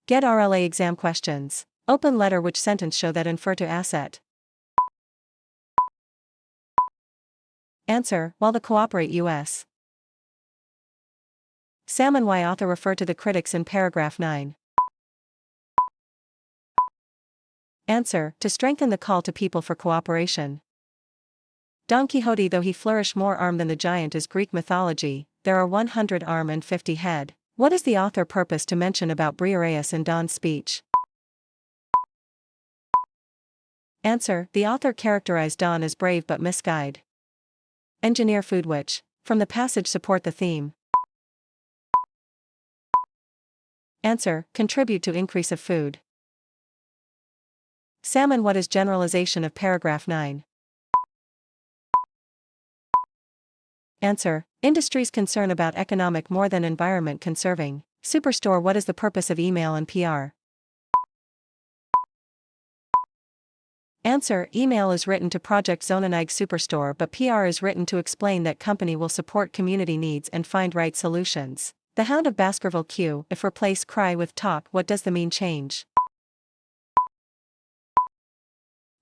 GED RLA exam questions. Open letter, which sentence show that infer to asset? Answer, while the cooperate US. Salmon, why author refer to the critics in paragraph 9? Answer, to strengthen the call to people for cooperation. Don Quixote, though he flourish more arm than the giant is Greek mythology, there are 100 arm and 50 head. What is the author purpose to mention about Briareus in Don's speech? Answer, the author characterized Don as brave but misguided. Engineer food, which, from the passage, support the theme. Answer, contribute to increase of food. Salmon, what is generalization of paragraph 9? Answer, industry's concern about economic more than environment conserving. Superstore, what is the purpose of email and PR? Answer, email is written to Project Zonenig Superstore, but PR is written to explain that company will support community needs and find right solutions. The Hound of Baskerville Q, if replace cry with talk, what does the mean change?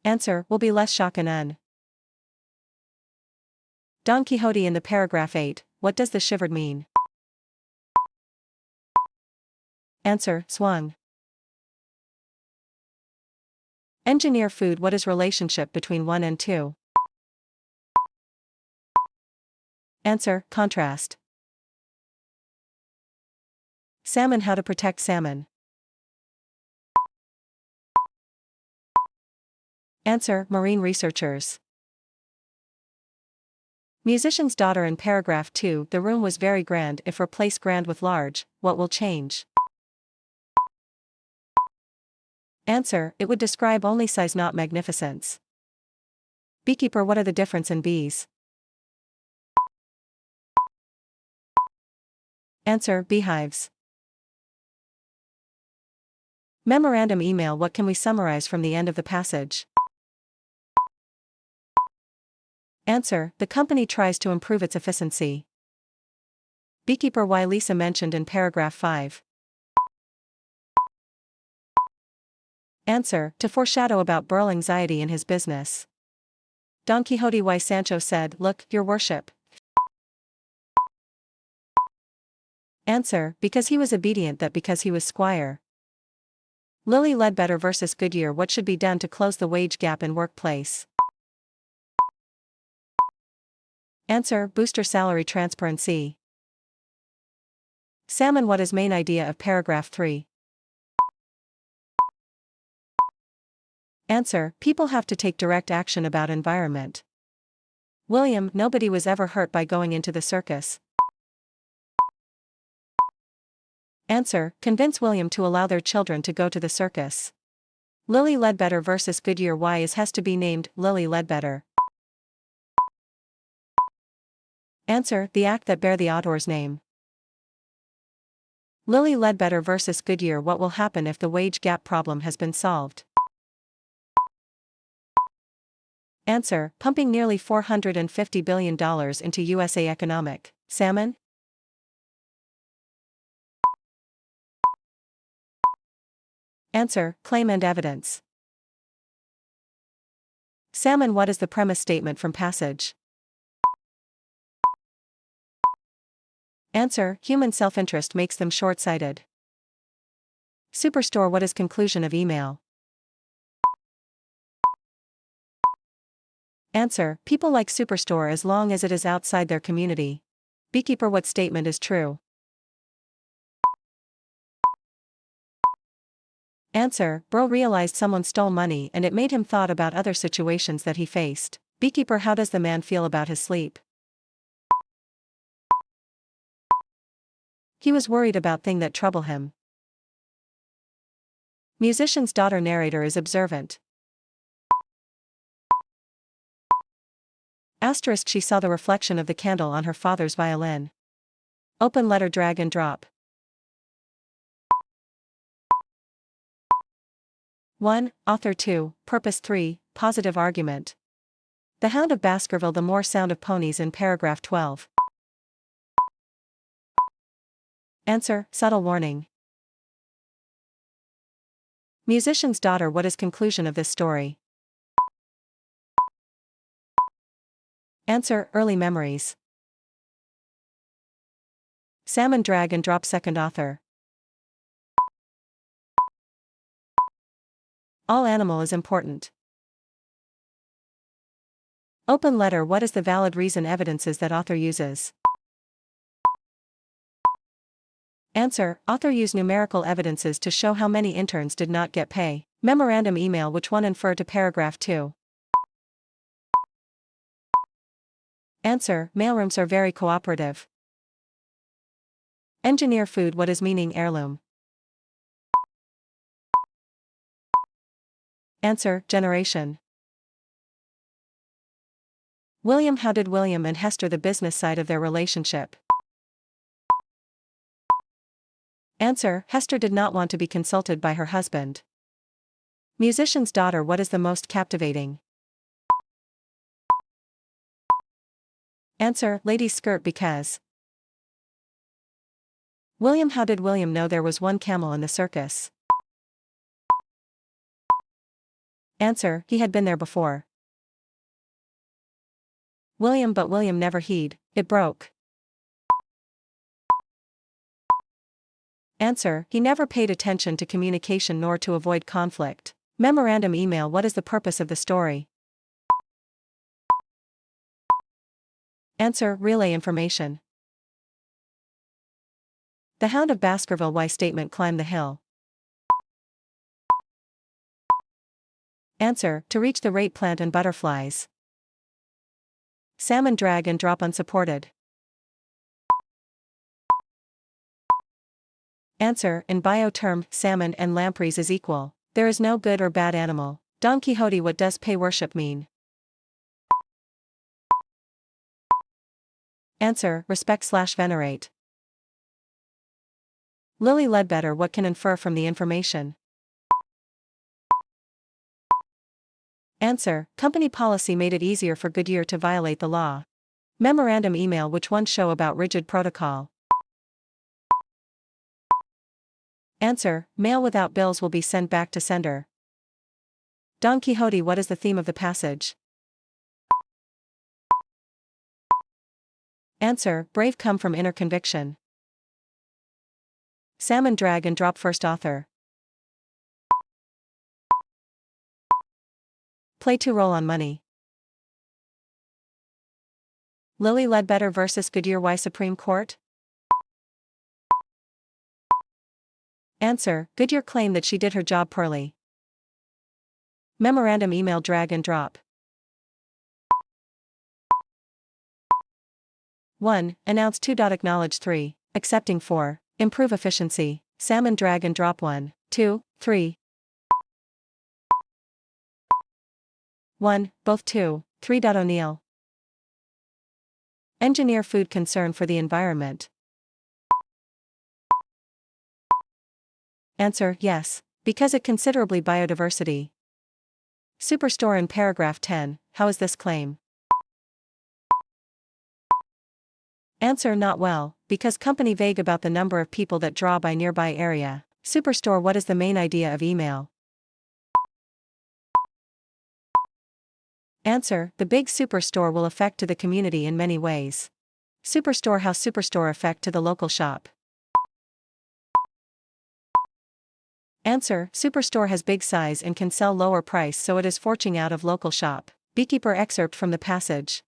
Answer, will be less shock and un. Don Quixote in the paragraph 8, what does the shivered mean? Answer, swung. Engineer food, what is relationship between 1 and 2? Answer, contrast. Salmon, how to protect salmon? Answer, marine researchers. Musician's daughter in paragraph 2, the room was very grand, if replace grand with large, what will change? Answer, it would describe only size, not magnificence. Beekeeper, what are the difference in bees? Answer, beehives. Memorandum email, what can we summarize from the end of the passage? Answer, the company tries to improve its efficiency. Beekeeper, why Lisa mentioned in paragraph 5? Answer, to foreshadow about Burl anxiety in his business. Don Quixote, why Sancho said, look, your worship. Answer, because he was obedient, that because he was squire. Lily Ledbetter versus Goodyear, what should be done to close the wage gap in workplace? Answer, booster salary transparency. Salmon, what is main idea of paragraph 3? Answer, people have to take direct action about environment. William, nobody was ever hurt by going into the circus. Answer, convince William to allow their children to go to the circus. Lily Ledbetter versus Goodyear, why is has to be named Lily Ledbetter? Answer, the act that bear the author's name. Lily Ledbetter versus Goodyear, what will happen if the wage gap problem has been solved? Answer, pumping nearly $450 billion into USA economic. Salmon? Answer, claim and evidence. Salmon, what is the premise statement from passage? Answer, human self-interest makes them short-sighted. Superstore, what is conclusion of email? Answer, people like Superstore as long as it is outside their community. Beekeeper, what statement is true? Answer, Bro realized someone stole money and it made him thought about other situations that he faced. Beekeeper, how does the man feel about his sleep? He was worried about thing that trouble him. Musician's daughter narrator is observant. Asterisk, she saw the reflection of the candle on her father's violin. Open letter, drag and drop. 1. Author 2, Purpose 3, Positive argument. The Hound of Baskerville, the more sound of ponies in paragraph 12. Answer, subtle warning. Musician's daughter. What is conclusion of this story? Answer, early memories. Salmon drag and drop second author. All animal is important. Open letter. What is the valid reason evidences that author uses? Answer, author used numerical evidences to show how many interns did not get pay. Memorandum email. Which one infer to paragraph 2? Answer, mailrooms are very cooperative. Engineer food. What is meaning heirloom? Answer, generation. William. How did William and Hester the business side of their relationship? Answer, Hester did not want to be consulted by her husband. Musician's daughter. What is the most captivating? Answer, lady's skirt. Because William. How did William know there was one camel in the circus? Answer, he had been there before. William. But William never heed, it broke. Answer, he never paid attention to communication nor to avoid conflict. Memorandum email. What is the purpose of the story? Answer, relay information. The Hound of Baskerville. Why statement climb the hill? Answer, to reach the rate plant and butterflies. Salmon drag and drop unsupported. Answer, in bio term, salmon and lampreys is equal. There is no good or bad animal. Don Quixote. What does pay worship mean? Answer, respect/venerate. Lily Ledbetter. What can infer from the information? Answer, company policy made it easier for Goodyear to violate the law. Memorandum email. Which one show about rigid protocol? Answer, mail without bills will be sent back to sender. Don Quixote. What is the theme of the passage? Answer, brave come from inner conviction. Salmon drag and drop first author. Play to roll on money. Lily Ledbetter versus Goodyear. Why Supreme Court? Answer, Goodyear claimed that she did her job poorly. Memorandum email. Drag and drop. 1. Announce. 2. Acknowledge. 3. Accepting. 4. Improve efficiency. Salmon drag and drop. 1, 2, 3. 1, both. 2, 3. O'Neill. Engineer food. Concern for the environment. Answer, yes, because it considerably biodiversity. Superstore. In paragraph 10, how is this claim? Answer, not well, because company vague about the number of people that draw by nearby area. Superstore. What is the main idea of email? Answer, the big superstore will affect to the community in many ways. Superstore. How superstore affect to the local shop? Answer, superstore has big size and can sell lower price, so it is fortune out of local shop. Beekeeper. Excerpt from the passage.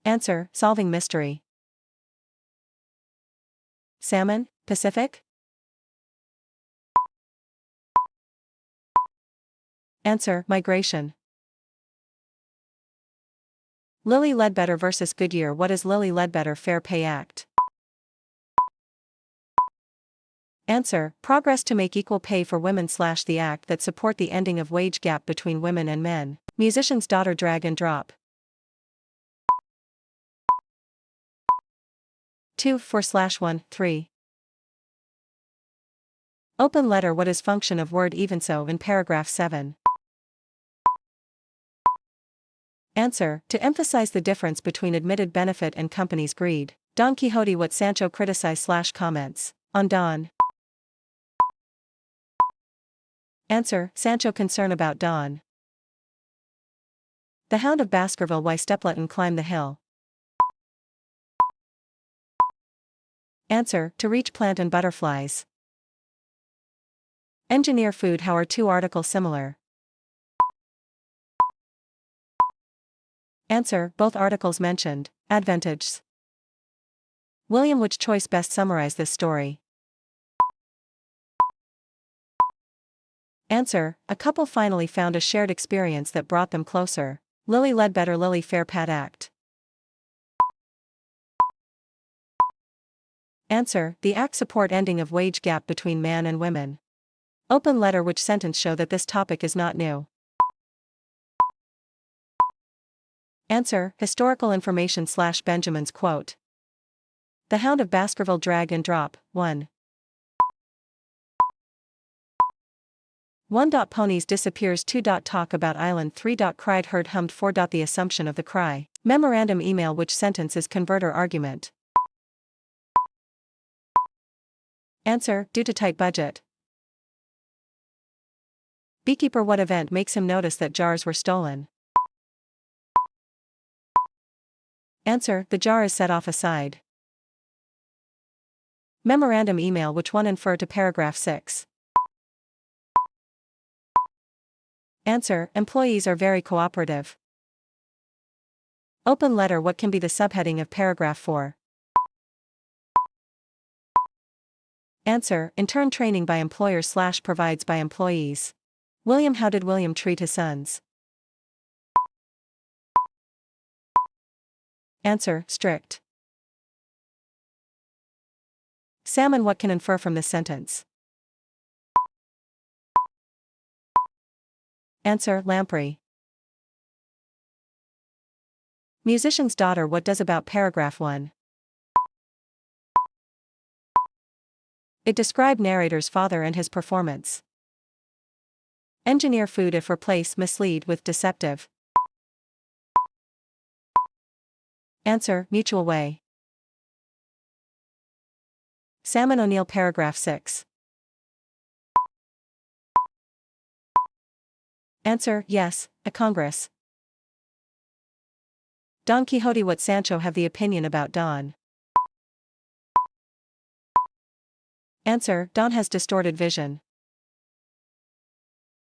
Answer, solving mystery. Salmon, Pacific? Answer, migration. Lily Ledbetter versus Goodyear. What is Lily Ledbetter Fair Pay Act? Answer, progress to make equal pay for women / the act that support the ending of wage gap between women and men. Musician's daughter. Drag and drop. 2, 4/1, 3. Open letter. What is function of word evenso in paragraph 7? Answer, to emphasize the difference between admitted benefit and company's greed. Don Quixote. What Sancho criticize / comments On Don. Answer, Sancho concern about Don. The Hound of Baskerville why Stapleton climbed the hill. Answer, to reach plant and butterflies. Engineer food how are two articles similar? Answer, both articles mentioned, advantages. William which choice best summarize this story? Answer, a couple finally found a shared experience that brought them closer. Lily Ledbetter Lily Fairpat Act. Answer, the act support ending of wage gap between man and women. Open letter which sentence show that this topic is not new? Answer, historical information / Benjamin's quote. The Hound of Baskerville drag and drop, 1. 1. Ponies disappears 2. Talk about island 3. Cried heard hummed 4. The assumption of the cry. Memorandum email which sentence is converter argument? Answer, due to tight budget. Beekeeper what event makes him notice that jars were stolen? Answer, the jar is set off aside. Memorandum email which one infer to paragraph 6? Answer, employees are very cooperative. Open letter what can be the subheading of paragraph 4? Answer, intern training by employer / provides by employees. William how did William treat his sons? Answer, strict. Salmon what can infer from this sentence? Answer, lamprey. Musician's daughter what does about paragraph 1? It described narrator's father and his performance. Engineer food if replace mislead with deceptive. Answer, mutual way. Salmon O'Neill paragraph 6. Answer, yes, a Congress. Don Quixote what Sancho have the opinion about Don? Answer, Don has distorted vision.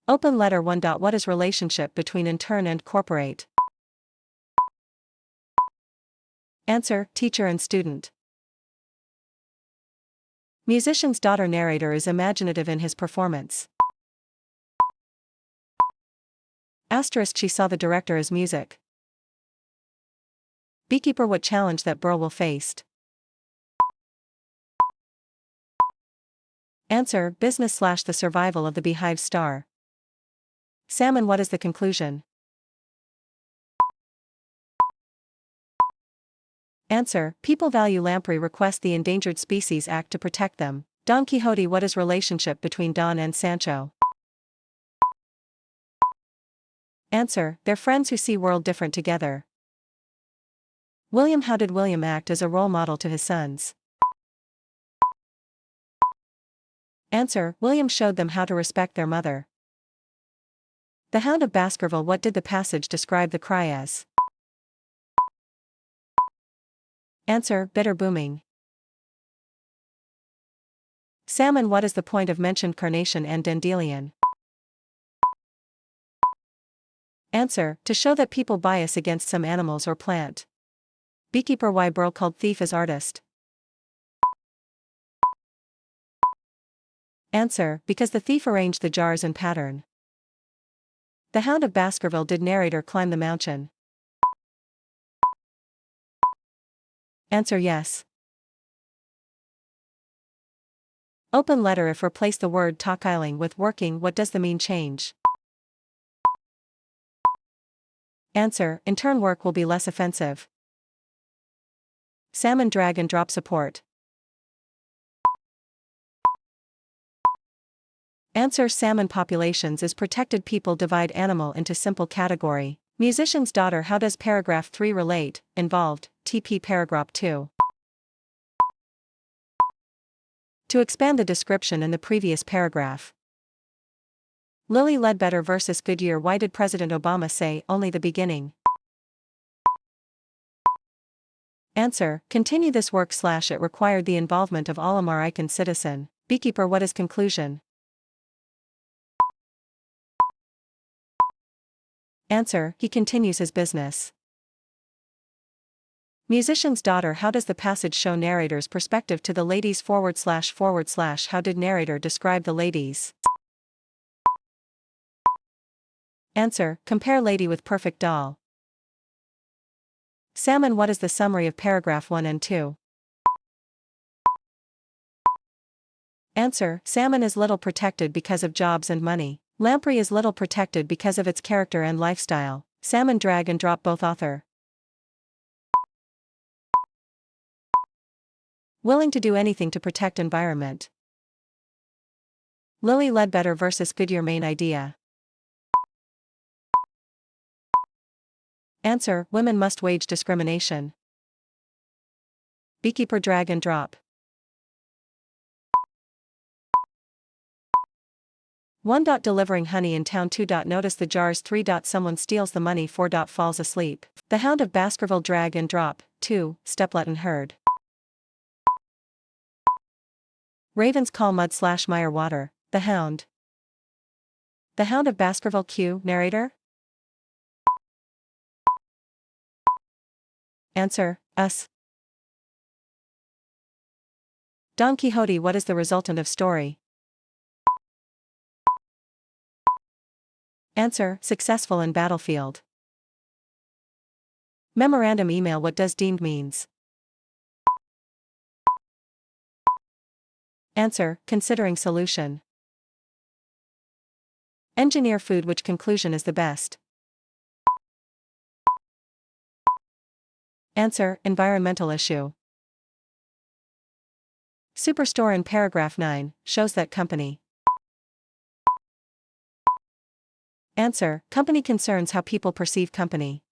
Open letter 1. What is relationship between intern and corporate? Answer, teacher and student. Musician's daughter narrator is imaginative in his performance. Asterisk she saw the director as music. Beekeeper what challenge that Burl faced? Answer, business / the survival of the beehive star. Salmon what is the conclusion? Answer, people value lamprey request the Endangered Species Act to protect them. Don Quixote what is relationship between Don and Sancho? Answer, they're friends who see world different together. William how did William act as a role model to his sons? Answer, William showed them how to respect their mother. The Hound of Baskerville what did the passage describe the cry as? Answer, bitter booming. Salmon what is the point of mentioned carnation and dandelion? Answer, to show that people bias against some animals or plant. Beekeeper why Burl called thief as artist? Answer, because the thief arranged the jars in pattern. The Hound of Baskerville did narrator climb the mountain? Answer, yes. Open letter if replace the word talkiling with working what does the mean change? Answer, intern work will be less offensive. Salmon drag and drop support. Answer, salmon populations is protected people divide animal into simple category. Musician's daughter how does paragraph 3 relate, involved, TP paragraph 2. To expand the description in the previous paragraph. Lilly Ledbetter versus Goodyear. Why did President Obama say, only the beginning? Answer, continue this work / it required the involvement of all American citizen. Beekeeper. What is conclusion? Answer, he continues his business. Musician's daughter. How does the passage show narrator's perspective to the ladies / How did narrator describe the ladies? Answer, compare lady with perfect doll. Salmon. What is the summary of paragraph 1 and 2? Answer, salmon is little protected because of jobs and money. Lamprey is little protected because of its character and lifestyle. Salmon. Drag and drop. Both author. Willing to do anything to protect environment. Lilly Ledbetter versus Goodyear. Main idea. Answer, women must wage discrimination. Beekeeper. Drag and drop. 1. Delivering honey in town. 2. Notice the jars. 3. Someone steals the money. 4. Falls asleep. The Hound of Baskerville. Drag and drop. 2. Stepletton herd. Ravens call mud / mire water. The Hound. The Hound of Baskerville. Q. Narrator. Answer, us. Don Quixote. What is the resultant of story? Answer, successful in battlefield. Memorandum email. What does deemed means? Answer, considering solution. Engineer food. Which conclusion is the best? Answer, environmental issue. Superstore. In paragraph 9, shows that company. Answer, company concerns how people perceive company.